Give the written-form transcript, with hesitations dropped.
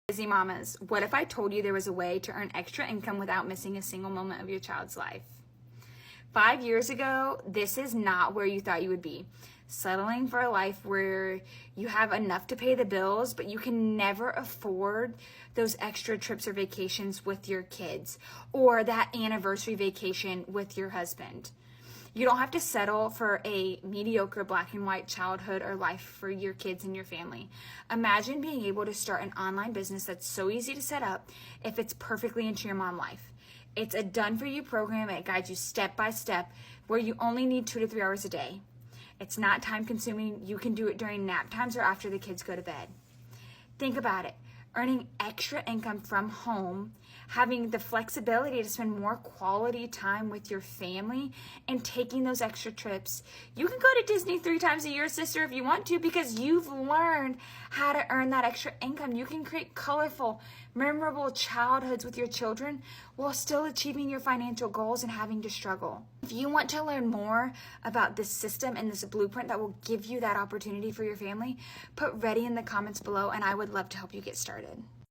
Busy mamas, what if I told you there was a way to earn extra income without missing a single moment of your child's life? 5 years ago, this is not where you thought you would be. Settling for a life where you have enough to pay the bills, but you can never afford those extra trips or vacations with your kids, or that anniversary vacation with your husband. You don't have to settle for a mediocre black and white childhood or life for your kids and your family. Imagine being able to start an online business that's so easy to set up if it's perfectly into your mom life. It's a done-for-you program. It guides you step by step where you only need 2 to 3 hours a day. It's not time-consuming. You can do it during nap times or after the kids go to bed. Think about it. Earning extra income from home, having the flexibility to spend more quality time with your family, and taking those extra trips. You can go to Disney 3 times a year, sister, if you want to, because you've learned how to earn that extra income. You can create colorful, memorable childhoods with your children while still achieving your financial goals and having to struggle. If you want to learn more about this system and this blueprint that will give you that opportunity for your family, put ready in the comments below, and I would love to help you get started.